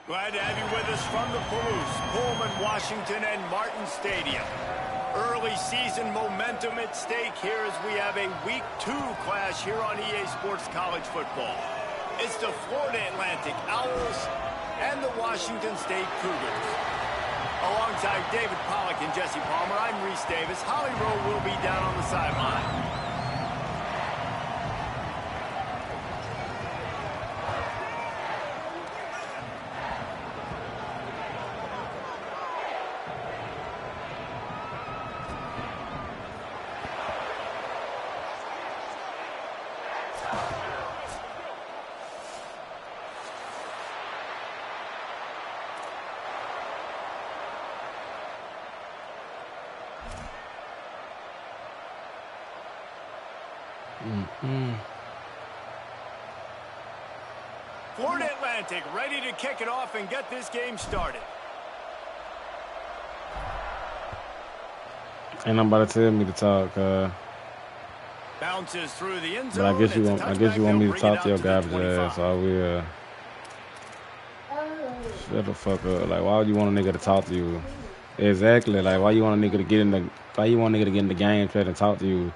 Glad to have you with us from the Palouse, Pullman, Washington, and Martin Stadium. Early season momentum at stake here as we have a Week 2 clash here on EA Sports College Football. It's the Florida Atlantic Owls and the Washington State Cougars. Alongside David Pollack and Jesse Palmer, I'm Reese Davis. Holly Rowe will be down on the sideline. Florida Atlantic ready to kick it off and get this game started. Ain't nobody tell me to talk. Bounces through the end zone. But I guess you want me to talk to your garbage ass. So I will. Shut the fuck up. Like, why would you want a nigga to talk to you? Exactly. Like, why you want a nigga to get in the? Why you want a nigga to get in the game try to talk to you?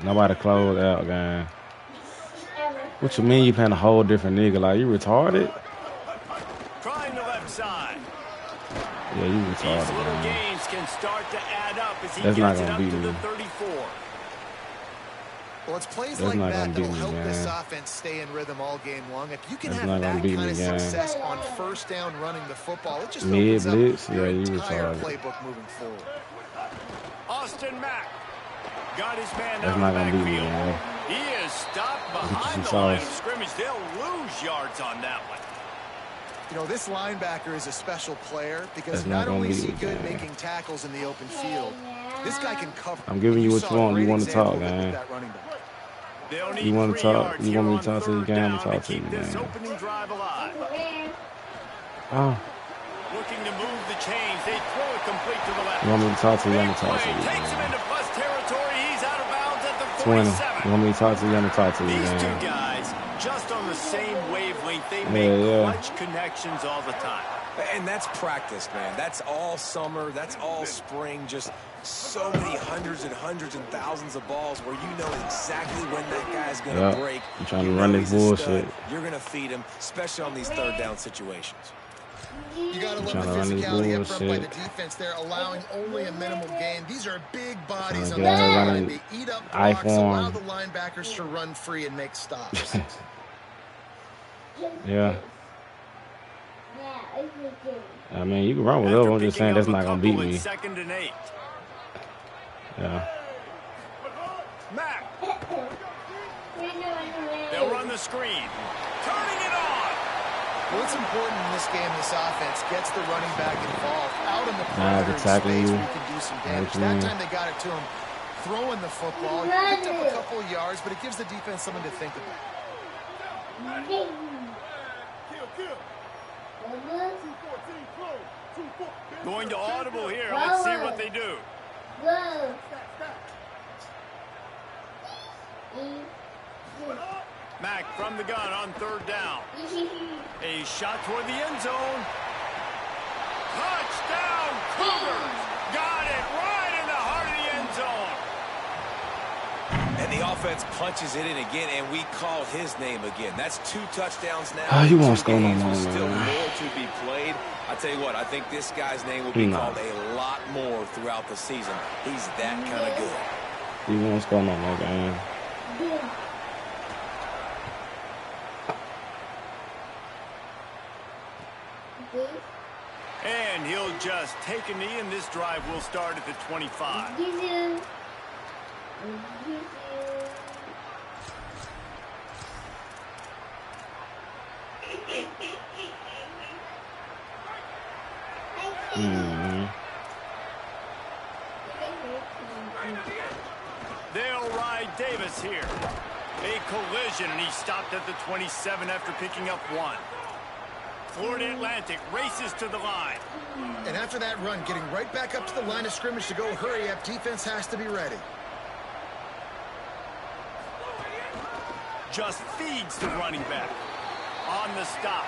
Nobody closed out, gang. What you mean you playing a whole different nigga? Like, you retarded? Trying the left side. Yeah, you retarded. These little man. games can start to add up as he That's gets not it up gonna to beat the me. 34. Well, it's plays That's like not that gonna beat that'll me, help this man. offense stay in rhythm all game long. If you can That's have not gonna that beat kind me, of gang. success on first down running the football, it just Mid opens up blitz, your yeah, you entire retarded. playbook moving forward. Austin Mack got his man That's out not of the gonna beat me, backfield. man. He is stopped behind the some line of sauce. scrimmage. They'll lose yards on that one. You know, this linebacker is a special player because That's not not gonna only is beat he me, good man. making tackles in the open field, this guy can cover. I'm giving you what saw you a want. You great want to talk, example with man. that running back. They'll need You want 3 to talk? yards You here want me on to talk to you, third gang? I'm down gonna to talk to you, keep this man. opening drive alive. Oh, Looking to move the chains. They throw it complete to the left. you want me to talk to you? I'm Big gonna talk to play. you, Takes him man. into plus territory. He's out of bounds at the 20. 47. You want me to talk to you? I'm gonna talk to you, These two man. guys just on the same wavelength. They Yeah, make yeah. clutch connections all the time. And that's practice, man. That's all summer. That's all spring. Just so many hundreds and hundreds and thousands of balls where you know exactly when that guy's going to break. I'm trying You to run know this he's a bullshit. stud. You're going to feed him, especially on these third down situations. You got to love Trying the to run this physicality up front by the bullshit. defense there, allowing only a minimal gain. These are big bodies Trying on to the get her line. running They eat up I blocks, allow form. the linebackers to run free and make stops. Yeah. I mean, you can run with whatever. I'm just saying that's not gonna beat me. 2nd and 8. Yeah. Mack. They'll run the screen. Turning it on. What's important in this game, this offense gets the running back involved out in the Nah, perimeter in attacking space you. where he can do some What damage. you That mean? time they got it to him throwing the football. He picked up a couple of yards, but it gives the defense something to think about. Going to audible here. Let's see what they do. Mack from the gun on 3rd down. A shot toward the end zone. Touchdown, Cougars! Got it right in the heart of the end zone. And the offense punches it in again, and we call his name again. That's 2 touchdowns now. Oh, he won't Two score no games more, with still man. more to be played. I tell you what, I think this guy's name will be called a lot more throughout the season. He's that kind of good. He won't score no more, gang. And he'll just take a knee, and this drive will start at the 25. They'll ride Davis here. A collision, and he stopped at the 27 after picking up 1. Florida Atlantic races to the line. And after that run, getting right back up to the line of scrimmage to go hurry up, defense has to be ready. Just feeds the running back. On the stop.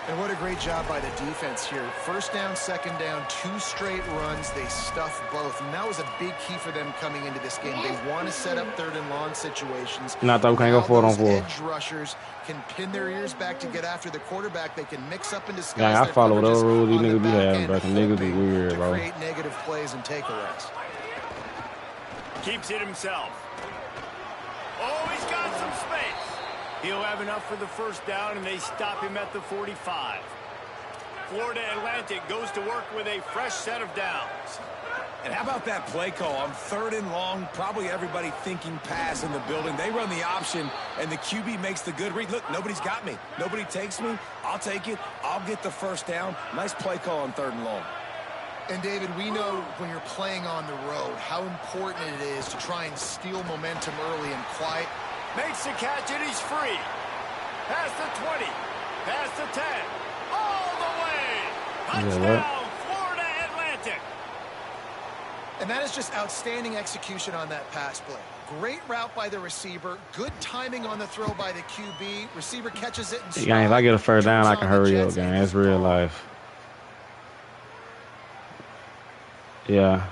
And what a great job by the defense here. First down, second down, 2 straight runs. They stuffed both. And that was a big key for them coming into this game. They want to set up 3rd and long situations. I thought we can't go 4 on 4. Edge rushers can pin their ears back to get after the quarterback. They can mix up and disguise. Yeah, I follow whatever rules these niggas be having, bro. Some niggas be weird, bro. Create negative plays and takeaways. Keeps it himself. Oh, he's got some space. He'll have enough for the first down, and they stop him at the 45. Florida Atlantic goes to work with a fresh set of downs. And how about that play call on 3rd and long? Probably everybody thinking pass in the building. They run the option, and the QB makes the good read. Look, nobody's got me. Nobody takes me. I'll take it. I'll get the first down. Nice play call on 3rd and long. And, David, we know when you're playing on the road how important it is to try and steal momentum early and quiet. Makes the catch, and he's free. Past the 20. Past the 10. All the way. Touchdown, Florida Atlantic. And that is just outstanding execution on that pass play. Great route by the receiver. Good timing on the throw by the QB. Receiver catches it. And Gang, if I get a first down, I can hurry up, gang. That's real life. Yeah.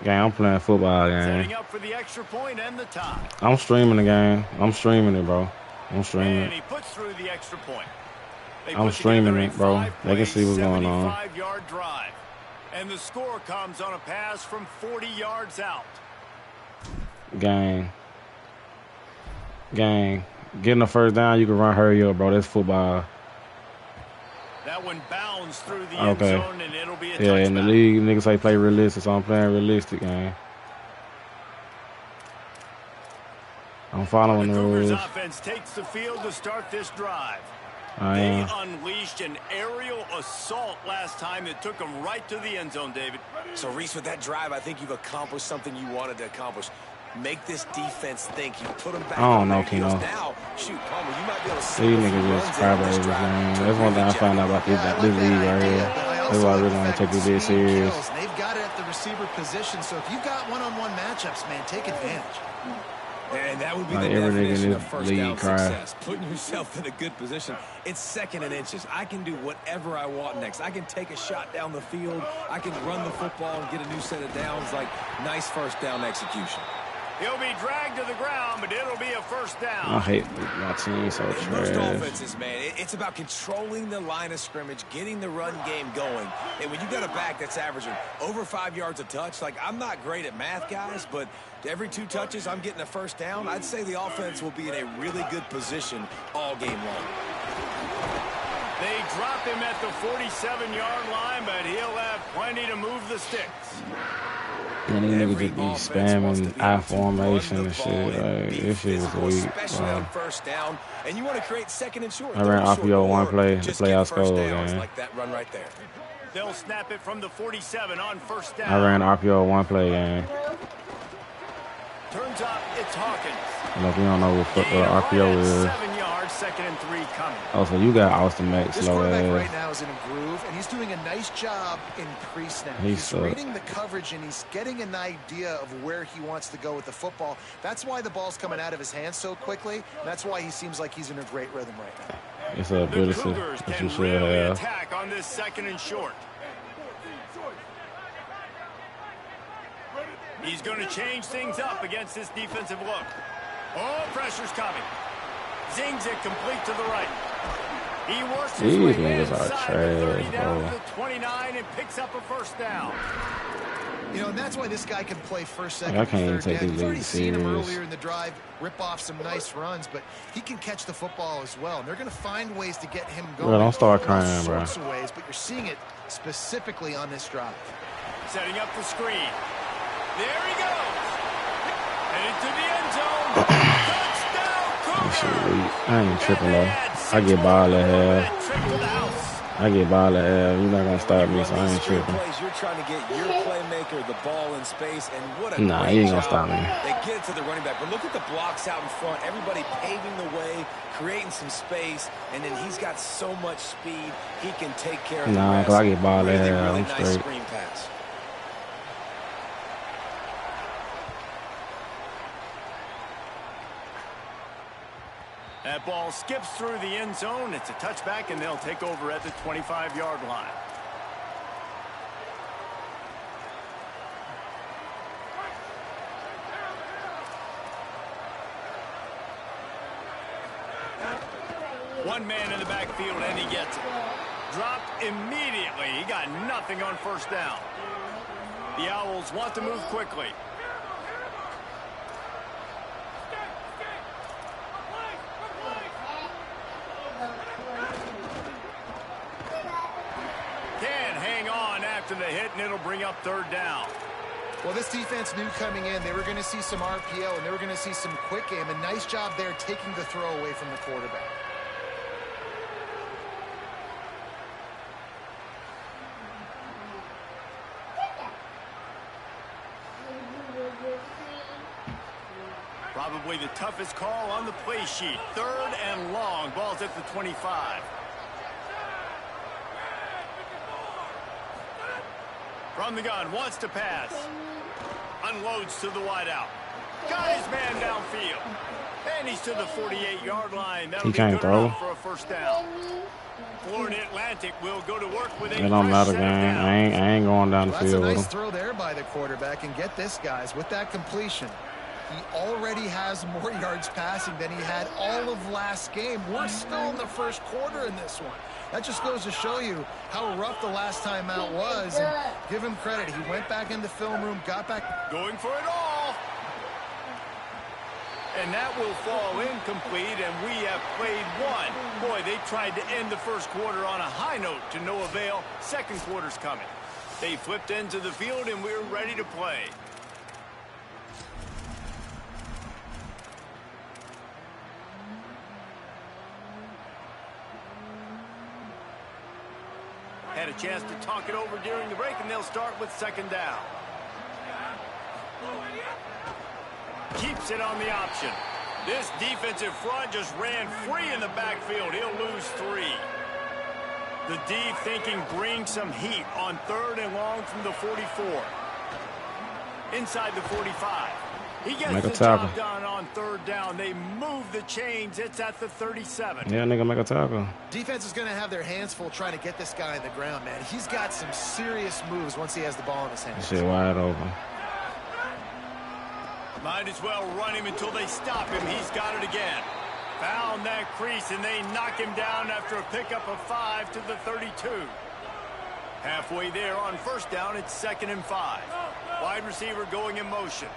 Gang, I'm playing football, gang. Setting up for the extra point and the tie. I'm streaming the game. I'm streaming it, bro. I'm streaming And it. he puts through the extra point. I'm streaming it, bro. They can see what's going on. 75-yard drive. And the score comes on a pass from 40 yards out. Gang. Gang. Getting a first down, you can run, hurry up, bro. That's football. That one bounds through the end zone, and it'll be a touchdown. Yeah, in the league, niggas say play realistic, so I'm playing realistic, gang. I'm following the Cougars rules. offense takes the field to start this drive. I They am. unleashed an aerial assault last time that took them right to the end zone, David. So, Reese, with that drive, I think you've accomplished something you wanted to accomplish. Make this defense think. You put them back. I don't on know, their heels. Keno. Now, shoot, Palmer, you might be able to see These a few niggas runs just in on crybabies, this drive. man. That's one thing I found out about this league right here. That's why I really want to take this dead serious. They've got it at the receiver position, so if you've got one-on-one matchups, man, take advantage. And that would be Like the every nigga in definition this of first league down cry. success. Putting yourself in a good position. It's 2nd and inches. I can do whatever I want next. I can take a shot down the field. I can run the football and get a new set of downs. Like, nice first down execution. He'll be dragged to the ground, but it'll be a first down. I hate my team so In most trash. offenses, man, it's about controlling the line of scrimmage, getting the run game going. And when you got a back that's averaging over 5 yards a touch, like, I'm not great at math, guys, but every 2 touches, I'm getting a first down. I'd say the offense will be in a really good position all game long. They drop him at the 47-yard line, but he'll have plenty to move the sticks. Man, these niggas just be spamming I formation and shit. Like, this shit was weak, bro. First down, and you want to create 2nd and short. I ran RPO one play, the Just play get I first scored, downs man. like that run right there. They'll snap it from the 47 on first down. I ran RPO one play, gang. Turns up, it's Hawkins. And if you don't know what RPO is. 7 yards, 2nd and 3 coming. Oh, so you got Austin Mack, This slow quarterback right ass. now is in a groove, and he's doing a nice job in pre-snap. He He's sucks. reading the coverage, and he's getting an idea of where he wants to go with the football. That's why the ball's coming out of his hands so quickly. That's why he seems like he's in a great rhythm right now. It's a The ability Cougars that can you should really have. attack on this 2nd and short. He's going to change things up against this defensive look. Oh, pressure's coming. Zings it complete to the right. He works his These way niggas are inside the 30 trash, down bro. to the 29 and picks up a first down. You know, and that's why this guy can play first, second, I can't and even third take down. these You've already leagues seen him serious. earlier in the drive, rip off some nice runs, but he can catch the football as well. And they're going to find ways to get him going. Bro, don't start All crying, bro. sorts of ways, but you're seeing it specifically on this drive. Setting up the screen. There he goes. Headed to the end zone. Touchdown, That shit Cougars. weak. I ain't tripping though. I get ball at half. Trip to the house. I get ball at half. You're not gonna stop me, so I ain't tripping. Plays, you're trying to get your playmaker the ball in space, and what a Nah, great he ain't gonna job. stop me. They get it to the running back, but look at the blocks out in front. Everybody paving the way, creating some space, and then he's got so much speed, he can take care of the Nah, rest. 'cause I get ball really, at half. really I'm nice straight. screen pass. ball skips through the end zone. It's a touchback, and they'll take over at the 25-yard line. One man in the backfield, and he gets it. Dropped immediately. He got nothing on first down. The Owls want to move quickly. Can hang on after the hit, and it'll bring up third down. Well, this defense knew coming in they were going to see some RPO, and they were going to see some quick game. A nice job there taking the throw away from the quarterback. Probably the toughest call on the play sheet. Third and long. Ball's at the 25. From the gun, wants to pass. Unloads to the wideout. Got his man downfield. And he's to the 48-yard line. That'll be good enough for a first down. Florida Atlantic will go to work with a it don't matter, gang. I ain't going down the field. That's a nice throw there by the quarterback. And get this, guys, with that completion, he already has more yards passing than he had all of last game. We're still in the first quarter in this one. That just goes to show you how rough the last time out was. And give him credit. He went back in the film room, got back. Going for it all. And that will fall incomplete, and we have played one. Boy, they tried to end the first quarter on a high note to no avail. Second quarter's coming. They flipped into the field, and we're ready to play. Had a chance to talk it over during the break, and they'll start with second down. Keeps it on the option. This defensive front just ran free in the backfield. He'll lose 3. The D thinking bring some heat on third and long from the 44. Inside the 45. He gets the job done on third down. They move the chains. It's at the 37. Yeah, nigga, make a tackle. Defense is going to have their hands full trying to get this guy on the ground, man. He's got some serious moves once he has the ball in his hands. Shit wide open. Might as well run him until they stop him. He's got it again. Found that crease, and they knock him down after a pickup of 5 to the 32. Halfway there on first down, it's 2nd and 5. Wide receiver going in motion.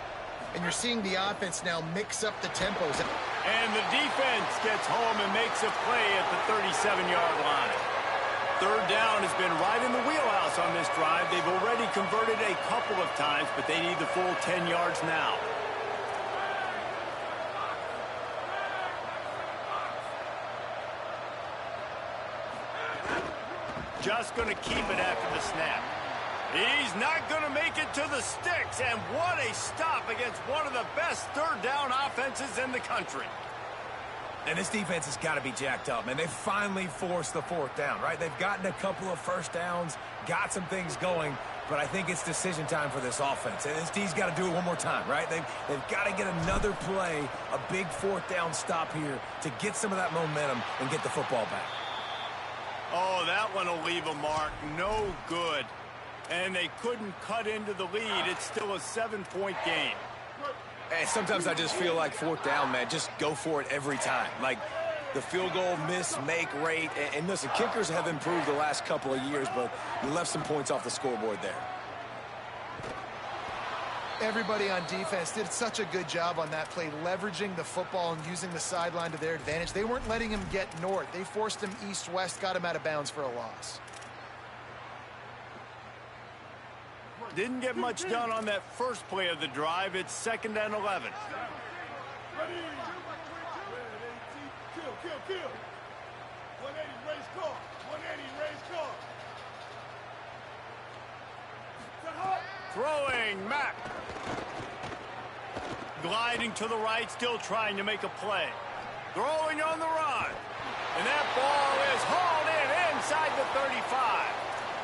And you're seeing the offense now mix up the tempos. And the defense gets home and makes a play at the 37-yard line. Third down has been right in the wheelhouse on this drive. They've already converted a couple of times, but they need the full 10 yards now. Just going to keep it after the snap. He's not going to make it to the sticks, and what a stop against one of the best third down offenses in the country. And this defense has got to be jacked up, man. They finally forced the fourth down, right? They've gotten a couple of first downs, got some things going, but I think it's decision time for this offense. And this D's got to do it one more time, right? They've got to get another play, a big fourth down stop here to get some of that momentum and get the football back. Oh, that one will leave a mark. No good. And they couldn't cut into the lead. It's still a 7-point game. Hey, sometimes I just feel like fourth down, man. Just go for it every time. Like the field goal miss-make rate. And listen, kickers have improved the last couple of years, but you left some points off the scoreboard there. Everybody on defense did such a good job on that play, leveraging the football and using the sideline to their advantage. They weren't letting him get north. They forced him east-west, got him out of bounds for a loss. Didn't get much done on that first play of the drive. It's 2nd and 11. Ready. Kill. 180, race car. 180, race car. Throwing, Mack. Gliding to the right, still trying to make a play. Throwing on the run. And that ball is hauled in inside the 35.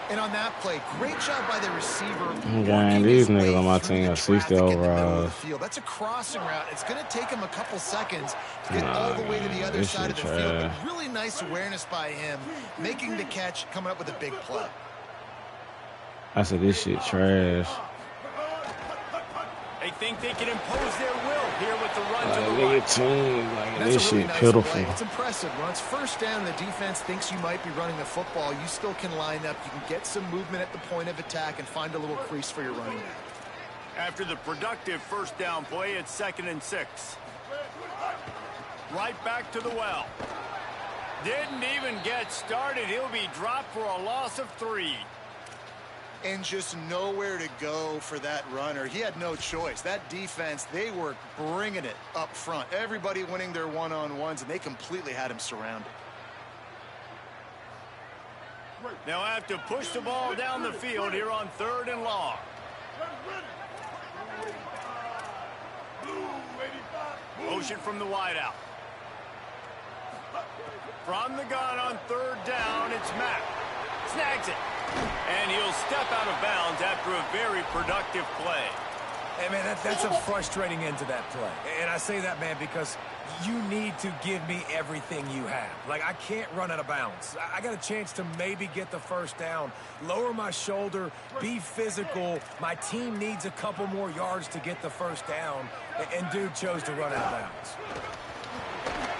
And on that play, great job by the receiver. Gang, these niggas on my team are 60 overalls. That's a crossing route. It's going to take him a couple seconds to get all the way to the other side of the field. But really nice awareness by him, making the catch, coming up with a big play. I said this shit trash. They think they can impose their will here with the run to the right. Team, this shit nice pitiful. Play. It's impressive. When it's first down and the defense thinks you might be running the football, you still can line up. You can get some movement at the point of attack and find a little crease for your running back. After the productive first down play, it's 2nd and 6. Right back to the well. Didn't even get started. He'll be dropped for a loss of 3. And just nowhere to go for that runner. He had no choice. That defense, they were bringing it up front. Everybody winning their one-on-ones, and they completely had him surrounded. They'll have to push the ball down the field here on 3rd and long. Motion from the wideout. From the gun on 3rd down, it's Mack. Snags it. And he'll step out of bounds after a very productive play. Hey, man, that's a frustrating end to that play. And I say that, man, because you need to give me everything you have. Like, I can't run out of bounds. I got a chance to maybe get the first down, lower my shoulder, be physical. My team needs a couple more yards to get the first down, and dude chose to run out of bounds.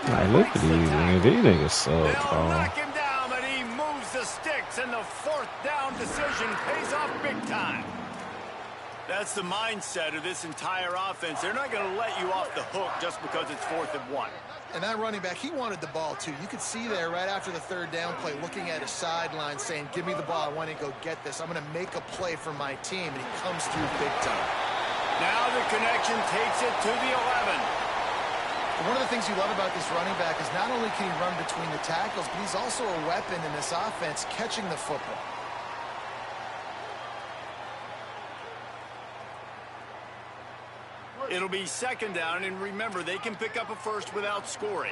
Like, look at these, man. These niggas suck, bro. Knock him down, but he moves the sticks, and the 4th down decision pays off big time. That's the mindset of this entire offense. They're not going to let you off the hook just because it's 4th and 1. And that running back, he wanted the ball, too. You could see there right after the 3rd down play, looking at his sideline, saying, give me the ball. I want to go get this. I'm going to make a play for my team, and he comes through big time. Now the connection takes it to the 11. One of the things you love about this running back is not only can he run between the tackles, but he's also a weapon in this offense, catching the football. It'll be 2nd down, and remember, they can pick up a first without scoring.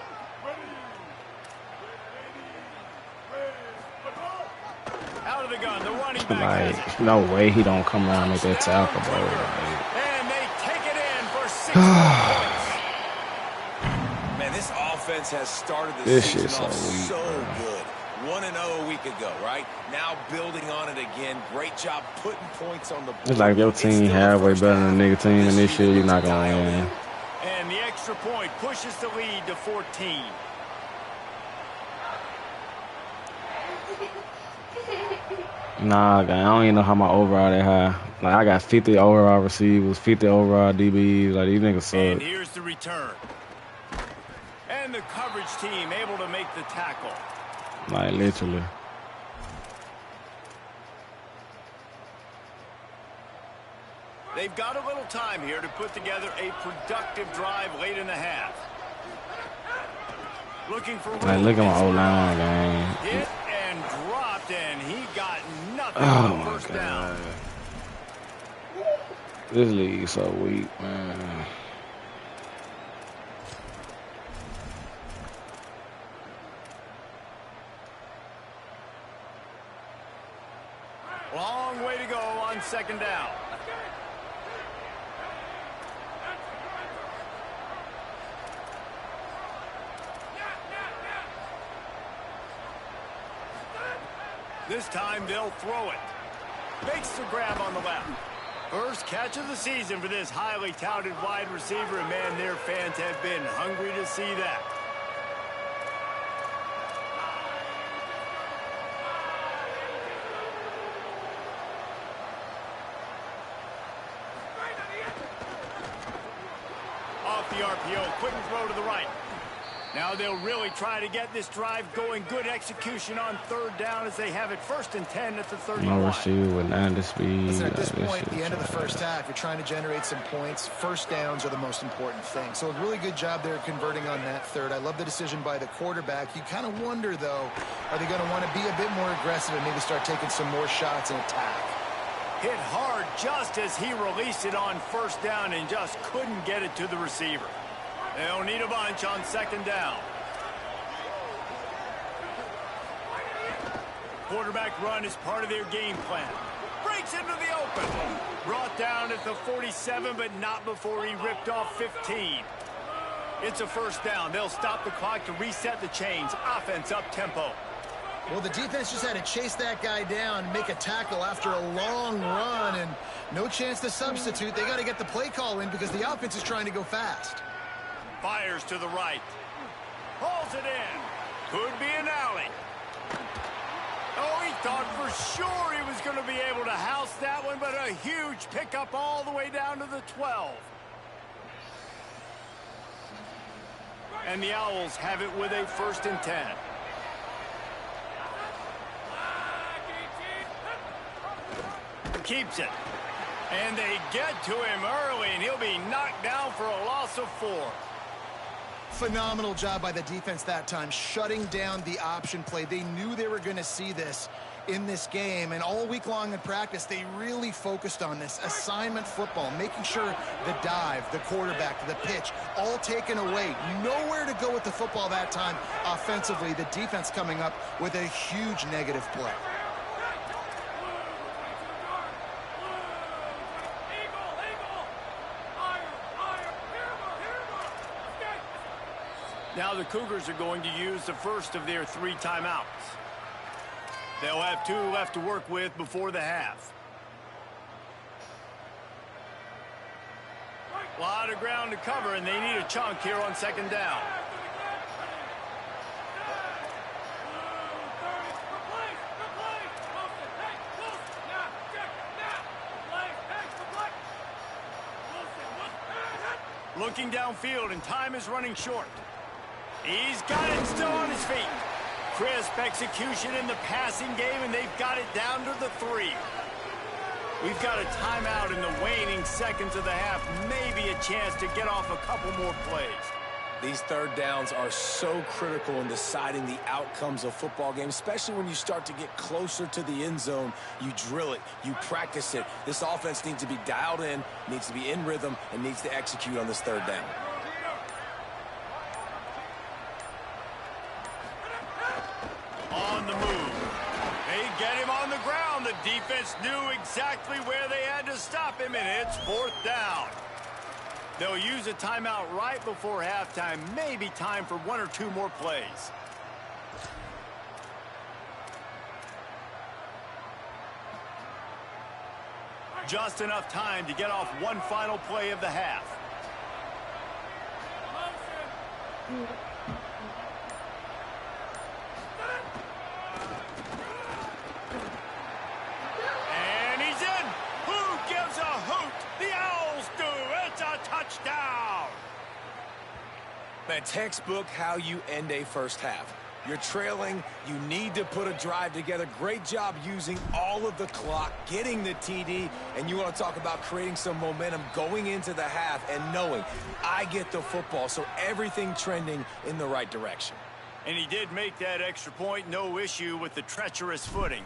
Out of the gun, the running back has it. No way he don't come around and make that tackle, bro. And they take it in for 6 points. Man, this offense has started the season off so good. 1-0 a week ago, right? Now building on it again. Great job putting points on the board. It's like your team halfway better than the nigga team, and this year you're not going to win. And the extra point pushes the lead to 14. Nah, guy, I don't even know how my overall that high. Like, I got 50 overall receivers, 50 overall DBs. Like, these niggas suck. And here's the return. And the coverage team able to make the tackle. Like, literally. They've got a little time here to put together a productive drive late in the half. Looking for like, look at my O-line, man. Hit and dropped, and he got nothing on the first down. This league is so weak, man. Long way to go on 2nd down. This time they'll throw it. Makes the grab on the left. First catch of the season for this highly touted wide receiver, and man, their fans have been hungry to see that. Off the RPO, quick throw to the right. Now they'll really try to get this drive going. Good execution on 3rd down as they have it 1st and 10 at the 31. No receiver with 90 speed. Listen, at this point, the end of the first half, you're trying to generate some points. First downs are the most important thing. So a really good job there converting on that 3rd. I love the decision by the quarterback. You kind of wonder, though, are they going to want to be a bit more aggressive and maybe start taking some more shots and attack? Hit hard just as he released it on 1st down and just couldn't get it to the receiver. They'll need a bunch on 2nd down. quarterback run is part of their game plan. Breaks into the open. Brought down at the 47, but not before he ripped off 15. It's a first down. They'll stop the clock to reset the chains. Offense up tempo. Well, the defense just had to chase that guy down and make a tackle after a long run, and no chance to substitute. They got to get the play call in because the offense is trying to go fast. Fires to the right. Hauls it in. Could be an alley. Oh, he thought for sure he was going to be able to house that one, but a huge pickup all the way down to the 12. And the Owls have it with a 1st and 10. Keeps it. And they get to him early, and he'll be knocked down for a loss of 4. Phenomenal job by the defense that time, shutting down the option play. They knew they were going to see this in this game, and all week long in practice, they really focused on this assignment football, making sure the dive, the quarterback, the pitch, all taken away. Nowhere to go with the football that time offensively. The defense coming up with a huge negative play. Now the Cougars are going to use the first of their 3 timeouts. They'll have 2 left to work with before the half. A lot of ground to cover, and they need a chunk here on 2nd down. Looking downfield, and time is running short. He's got it still on his feet. Crisp execution in the passing game, and they've got it down to the 3. We've got a timeout in the waning seconds of the half. Maybe a chance to get off a couple more plays. These 3rd downs are so critical in deciding the outcomes of football games, especially when you start to get closer to the end zone. You drill it, you practice it. This offense needs to be dialed in, needs to be in rhythm, and needs to execute on this 3rd down. On the move. They get him on the ground. The defense knew exactly where they had to stop him, and it's 4th down. They'll use a timeout right before halftime. Maybe time for 1 or 2 more plays. Just enough time to get off one final play of the half. And he's in. Who gives a hoot? The Owls do. It's a touchdown. Man, textbook how you end a first half. You're trailing. You need to put a drive together. Great job using all of the clock, getting the TD, and you want to talk about creating some momentum going into the half and knowing I get the football, so everything trending in the right direction. And he did make that extra point. No issue with the treacherous footing.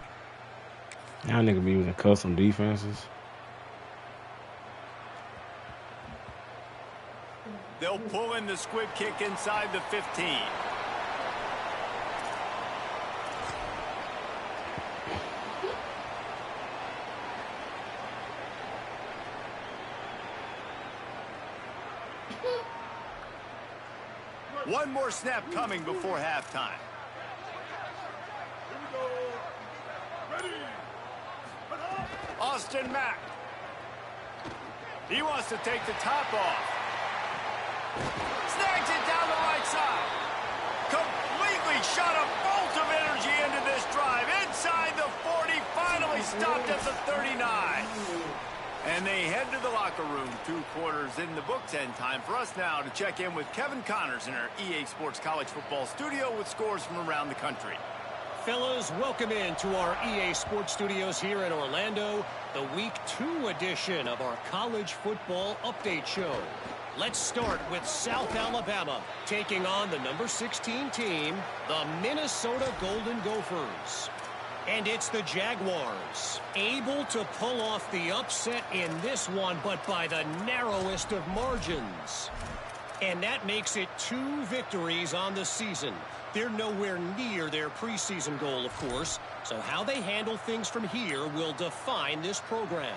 Y'all niggas be using custom defenses. They'll pull in the squib kick inside the 15. One more snap coming before halftime. Here we go. Ready. Austin Mack. He wants to take the top off. Snags it down the right side. Completely shot a bolt of energy into this drive. Inside the 40, finally stopped at the 39. And they head to the locker room. 2 quarters in the books, and time for us now to check in with Kevin Connors in our EA Sports College Football studio with scores from around the country. Fellas, welcome into our EA Sports Studios here in Orlando, the Week 2 edition of our College Football Update Show. Let's start with South Alabama, taking on the number 16 team, the Minnesota Golden Gophers. And it's the Jaguars, able to pull off the upset in this one, but by the narrowest of margins. And that makes it 2 victories on the season. They're nowhere near their preseason goal, of course. So how they handle things from here will define this program.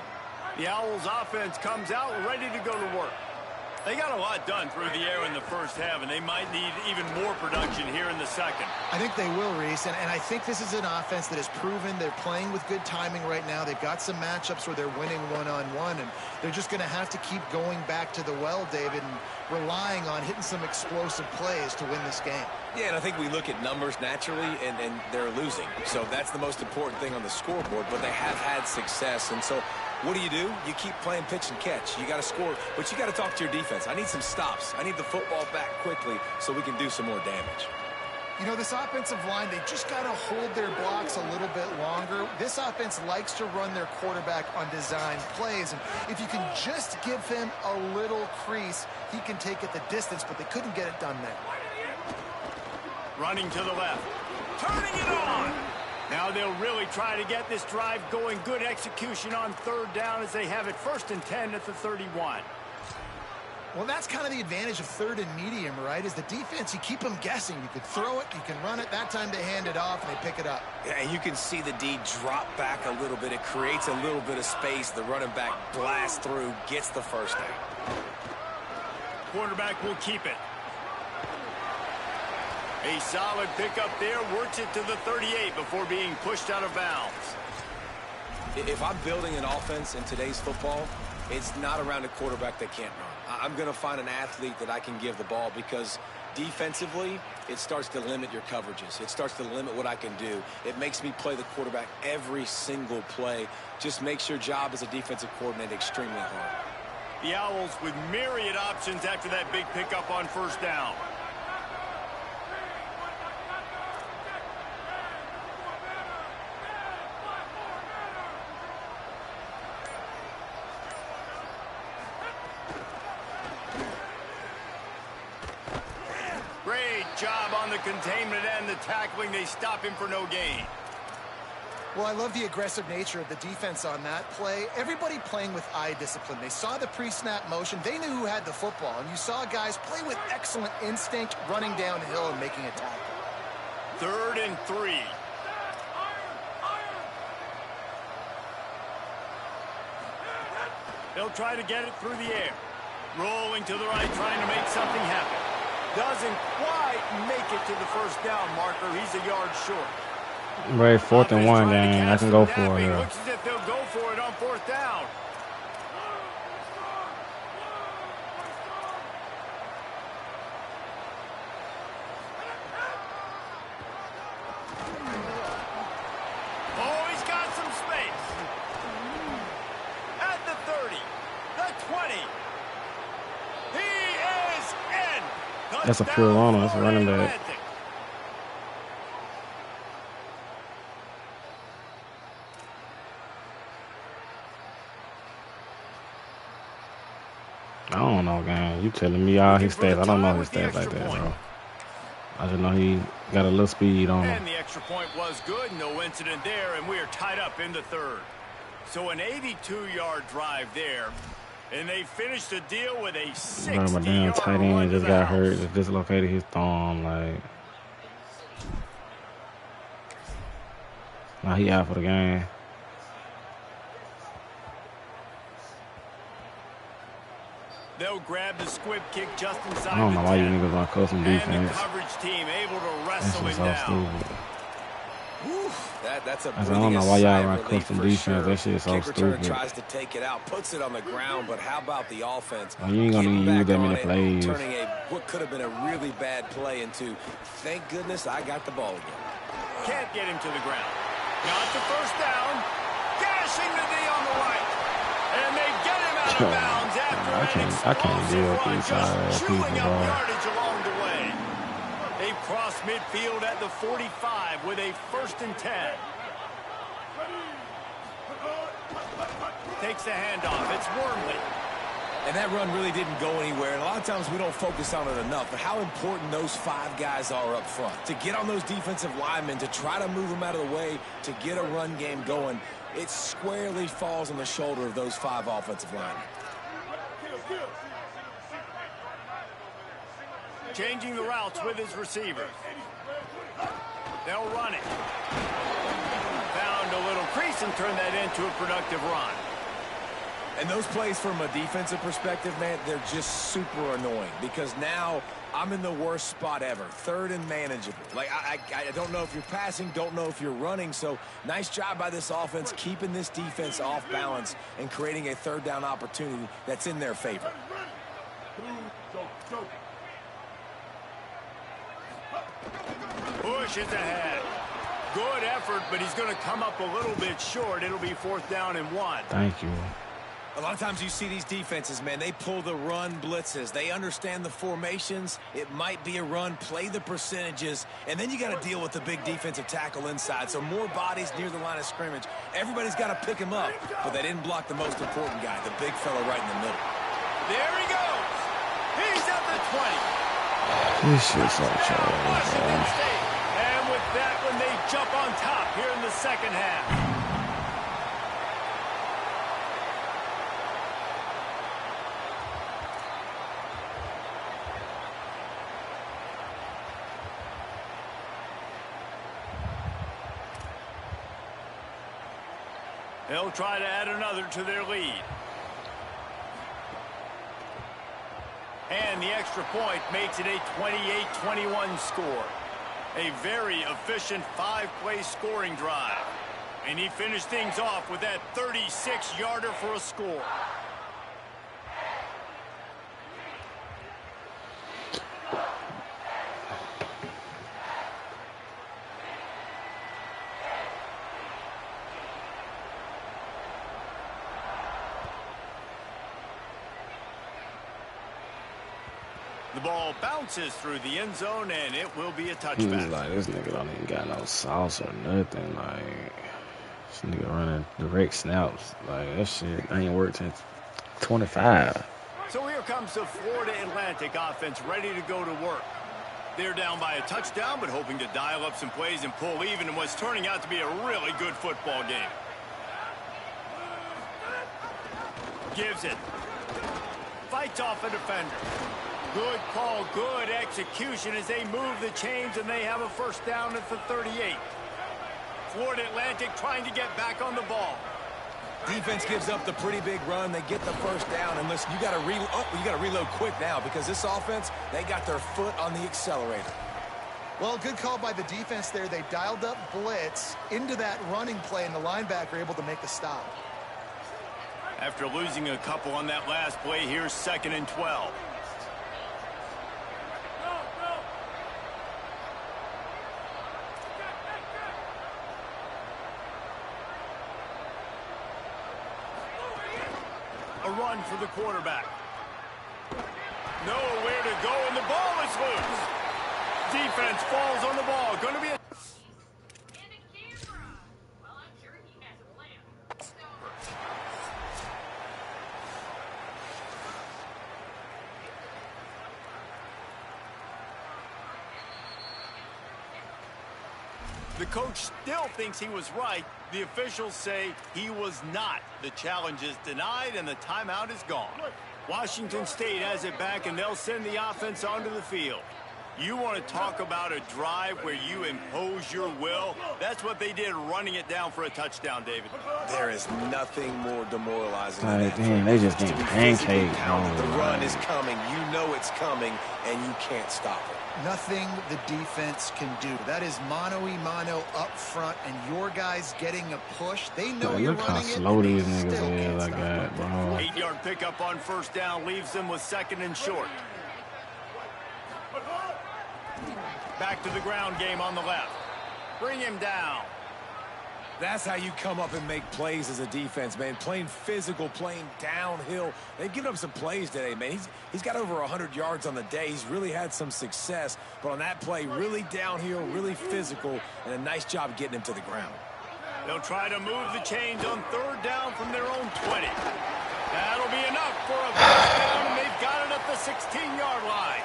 The Owls offense comes out ready to go to work. They got a lot done through the air in the first half, and they might need even more production here in the second. I think they will, Reese, and I think this is an offense that has proven they're playing with good timing right now. They've got some matchups where they're winning one-on-one, and they're just going to have to keep going back to the well, David, and relying on hitting some explosive plays to win this game. Yeah, and I think we look at numbers naturally, and they're losing. So that's the most important thing on the scoreboard, but they have had success. And so what do? You keep playing pitch and catch. You got to score, but you got to talk to your defense. I need some stops. I need the football back quickly so we can do some more damage. You know, this offensive line, they just got to hold their blocks a little bit longer. This offense likes to run their quarterback on design plays, and if you can just give him a little crease, he can take it the distance, but they couldn't get it done there. Running to the left. Turning it on. Now they'll really try to get this drive going. Good execution on third down as they have it 1st and 10 at the 31. Well, that's kind of the advantage of third and medium, right? Is the defense, you keep them guessing. You could throw it, you can run it. That time they hand it off and they pick it up. Yeah, and you can see the D drop back a little bit. It creates a little bit of space. The running back blasts through, gets the first down. Quarterback will keep it. A solid pickup there, works it to the 38 before being pushed out of bounds. If I'm building an offense in today's football, it's not around a quarterback that can't run. I'm going to find an athlete that I can give the ball, because defensively, it starts to limit your coverages. It starts to limit what I can do. It makes me play the quarterback every single play. Just makes your job as a defensive coordinator extremely hard. The Owls with myriad options after that big pickup on first down. Great job on the containment and the tackling. They stop him for no gain. Well, I love the aggressive nature of the defense on that play. Everybody playing with eye discipline. They saw the pre-snap motion. They knew who had the football. And you saw guys play with excellent instinct, running downhill and making a tackle. 3rd and 3. They'll try to get it through the air. Rolling to the right, trying to make something happen. Doesn't quite make it to the first down marker. He's a yard short. Right, 4th and 1, gang. I can go for it here. Looks as if they'll go for it on 4th down. Oh, he's got some space. At the 30, the 20. He is in. That's a pure runner. That's a running back. I don't know, gang. You telling me all his stats. I don't know his stats like that, bro. I just know he got a little speed on him. And the extra point was good. No incident there, and we are tied up in the 3rd. So an 82-yard drive there, and they finished the deal with a 60-yard my damn tight end just got hurt. Just dislocated his thumb. Like, now he out for the game. They'll grab the squib kick just inside. I don't know why you niggas want custom defense. And the coverage team able to wrestle him so down. stupid. That's a I don't know why y'all run custom defense. Sure. That shit is so Kick returner stupid. tries to take it out, puts it on the ground, but how about the offense? Well, you ain't gonna Getting use back that many on it, plays. Turning what could have been a really bad play into, thank goodness I got the ball again. Can't get him to the ground. Got the first down. Gashing the D on the right. And they get him out of bounds after I can't deal with these just people, chewing up bro. yardage along the way. They cross midfield at the 45 with a 1st and 10. Takes the handoff. It's Wormley. And that run really didn't go anywhere. And a lot of times we don't focus on it enough. But how important those 5 guys are up front. To get on those defensive linemen, to try to move them out of the way, to get a run game going. It squarely falls on the shoulder of those 5 offensive linemen. Changing the routes with his receivers. They'll run it. Found a little crease and turned that into a productive run. And those plays from a defensive perspective, man, they're just super annoying because now I'm in the worst spot ever. Third and manageable. Like, I don't know if you're passing, don't know if you're running. So nice job by this offense keeping this defense off balance and creating a third down opportunity that's in their favor. Pushes ahead. Good effort, but he's going to come up a little bit short. It'll be 4th down and 1. Thank you. A lot of times you see these defenses, man, they pull the run blitzes. They understand the formations. It might be a run, play the percentages, and then you got to deal with the big defensive tackle inside. So more bodies near the line of scrimmage. Everybody's got to pick him up, but they didn't block the most important guy, the big fella right in the middle. There he goes. He's at the 20. This shit's so trash, Washington State. And with that one, they jump on top here in the second half. They'll try to add another to their lead. And the extra point makes it a 28-21 score. A very efficient 5-play scoring drive. And he finished things off with that 36-yarder for a score. The ball bounces through the end zone, and it will be a touchback. He's like, this nigga don't even got no sauce or nothing. Like, this nigga running direct snaps. Like, that shit ain't worked since 25. So here comes the Florida Atlantic offense ready to go to work. They're down by a touchdown, but hoping to dial up some plays and pull even in what's turning out to be a really good football game. Gives it. Fights off a defender. Good call, good execution as they move the chains, and they have a first down at the 38. Florida Atlantic trying to get back on the ball. Defense gives up the pretty big run. They get the first down, and listen, you got to reload quick now because this offense, they got their foot on the accelerator. Well, good call by the defense there. They dialed up blitz into that running play, and the linebacker able to make the stop. After losing a couple on that last play, here's 2nd and 12. A run for the quarterback. Nowhere to go, and the ball is loose. Defense falls on the ball. Going to be a... The coach still thinks he was right. The officials say he was not. The challenge is denied, and the timeout is gone. Washington State has it back, and they'll send the offense onto the field. You want to talk about a drive where you impose your will? That's what they did, running it down for a touchdown, David. There is nothing more demoralizing than Like, that. damn, they just getting pancaked. The run is coming. You know it's coming, and you can't stop it. Nothing the defense can do. That is mano-a-mano up front, and your guys getting a push. They know Like, you're look how running it. slow these and they niggas still is can't like stop that, it. bro. 8-yard pickup on first down leaves them with 2nd and short. Back to the ground game on the left. Bring him down. That's how you come up and make plays as a defense, man. Playing physical, playing downhill. They've given up some plays today, man. He's got over 100 yards on the day. He's really had some success. But on that play, really downhill, really physical, and a nice job getting him to the ground. They'll try to move the chains on 3rd down from their own 20. That'll be enough for a first down, and they've got it at the 16-yard line.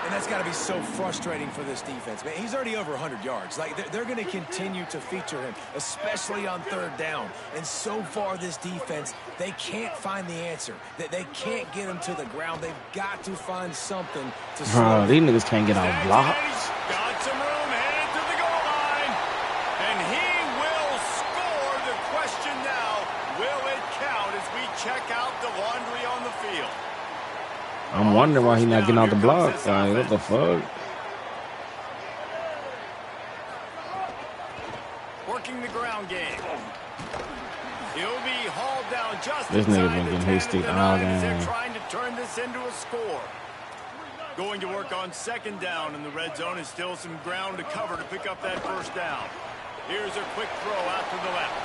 And that's got to be so frustrating for this defense, man. He's already over 100 yards. Like, they're going to continue to feature him, especially on 3rd down. And so far, this defense, they can't find the answer. They can't get him to the ground. They've got to find something to slow. Bro, these niggas can't get out blocks. Got some room, headed to the goal check out the laundry on the field. I'm wondering why he's not getting out the block. Like, what the fuck? Working the ground game. He'll be hauled down just This nigga been getting his stick all game. They're trying to turn this into a score. Going to work on second down in the red zone is still some ground to cover to pick up that first down. Here's a quick throw out to the left.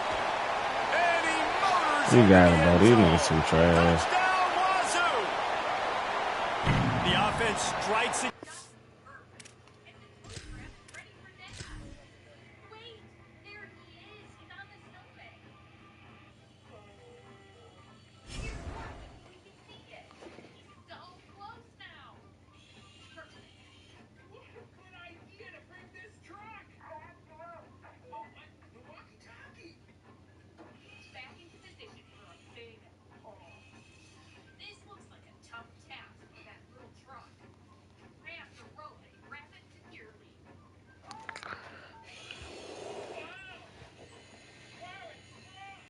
And he motors You got it, it, bro. These niggas too trash. Touchdown, Wazoo! The offense strikes it.